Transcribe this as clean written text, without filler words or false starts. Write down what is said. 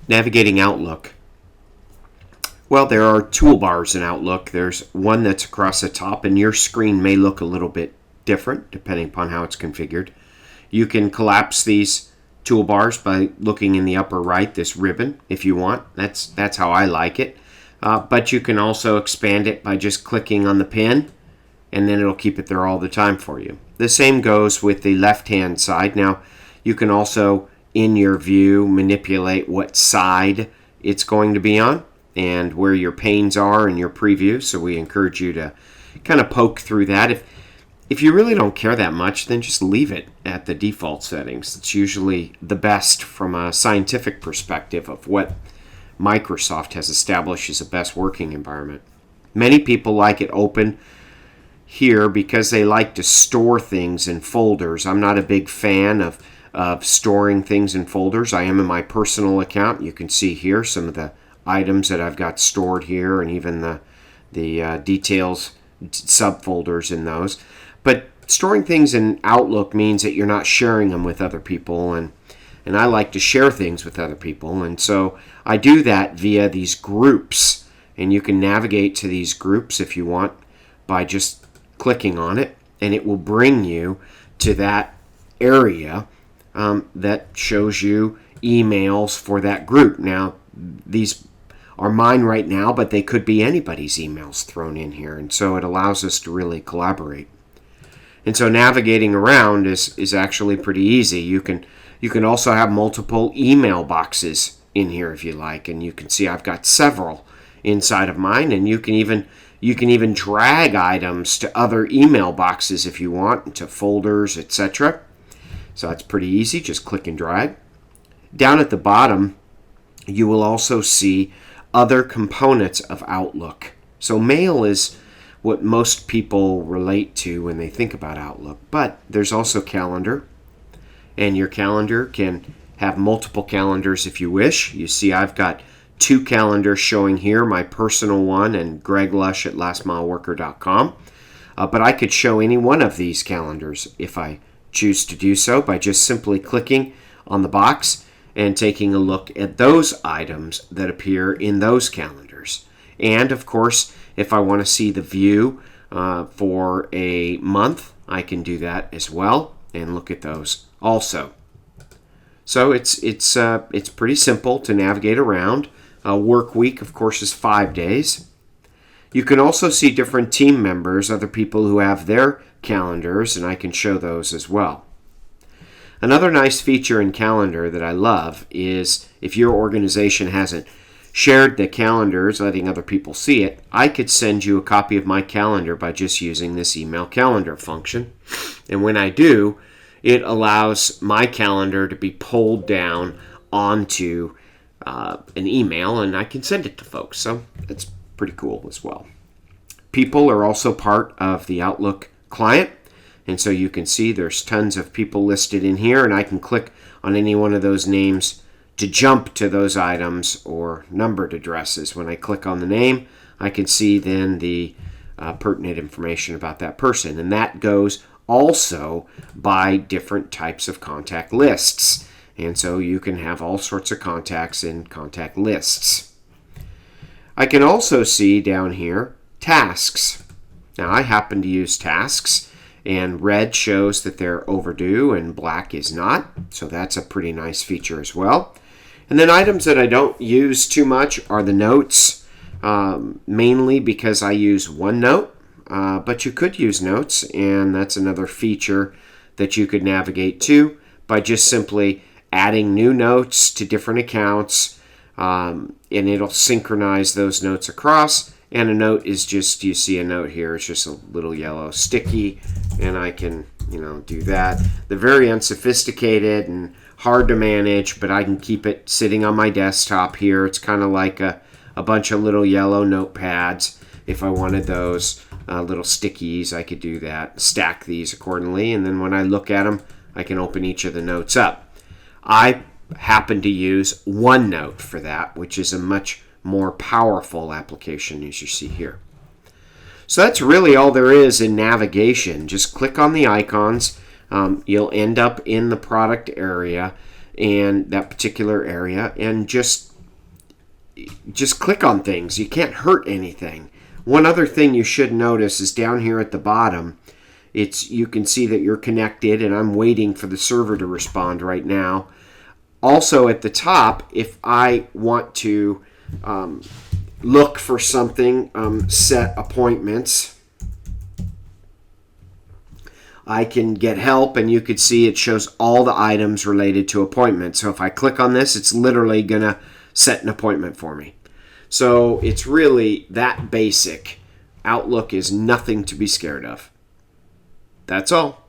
Navigating Outlook. Well, there are toolbars in Outlook. There's one that's across the top, and your screen may look a little bit different depending upon how it's configured. You can collapse these toolbars by looking in the upper right, this ribbon, if you want. That's how I like it. But you can also expand it by just clicking on the pin, and then it'll keep it there all the time for you. The same goes with the left-hand side. Now, you can also, in your view, manipulate what side it's going to be on and where your panes are in your preview. So we encourage you to kind of poke through that. If you really don't care that much, then just leave it at the default settings. It's usually the best from a scientific perspective of what Microsoft has established as a best working environment. Many people like it open here because they like to store things in folders. I'm not a big fan of storing things in folders. I am in my personal account. You can see here some of the items that I've got stored here, and even the details subfolders in those. But storing things in Outlook means that you're not sharing them with other people, and I like to share things with other people, and so I do that via these groups, and you can navigate to these groups if you want by just clicking on it, and it will bring you to that area that shows you emails for that group. Now, these are mine right now, but they could be anybody's emails thrown in here, and so it allows us to really collaborate. And so navigating around is actually pretty easy. You can also have multiple email boxes in here if you like, and you can see I've got several inside of mine, and you can even drag items to other email boxes if you want, to folders, etc. So that's pretty easy. Just click and drag. Down at the bottom, you will also see other components of Outlook. So mail is what most people relate to when they think about Outlook, but there's also calendar, and your calendar can have multiple calendars if you wish. You see I've got 2 calendars showing here, my personal one and Greg Lush at lastmileworker.com, but I could show any one of these calendars if I choose to do so by just simply clicking on the box and taking a look at those items that appear in those calendars. And of course, if I want to see the view for a month, I can do that as well and look at those also. So it's pretty simple to navigate around. A work week, of course, is 5 days. You can also see different team members, other people who have their calendars, and I can show those as well. Another nice feature in Calendar that I love is if your organization hasn't shared the calendars, letting other people see it, I could send you a copy of my calendar by just using this email calendar function. And when I do, it allows my calendar to be pulled down onto an email, and I can send it to folks. So that's pretty cool as well. People are also part of the Outlook client. And so you can see there's tons of people listed in here, and I can click on any one of those names to jump to those items or numbered addresses. When I click on the name, I can see then the pertinent information about that person. And that goes also by different types of contact lists. And so you can have all sorts of contacts in contact lists. I can also see down here tasks. Now I happen to use tasks, and red shows that they're overdue and black is not. So that's a pretty nice feature as well. And then items that I don't use too much are the notes, mainly because I use OneNote, but you could use notes, and that's another feature that you could navigate to by just simply adding new notes to different accounts, and it'll synchronize those notes across. And a note is just, you see a note here, it's just a little yellow sticky, and I can, do that. They're very unsophisticated and hard to manage, but I can keep it sitting on my desktop here. It's kind of like a bunch of little yellow notepads. If I wanted those little stickies, I could do that, stack these accordingly, and then when I look at them, I can open each of the notes up. I happen to use OneNote for that, which is a much more powerful application, as you see here. So that's really all there is in navigation. Just click on the icons. You'll end up in the product area, and that particular area, and just just click on things. You can't hurt anything. One other thing you should notice is down here at the bottom, you can see that you're connected, and I'm waiting for the server to respond right now. Also at the top, if I want to look for something, set appointments, I can get help, and you could see it shows all the items related to appointments. So if I click on this, it's literally going to set an appointment for me. So it's really that basic. Outlook is nothing to be scared of. That's all.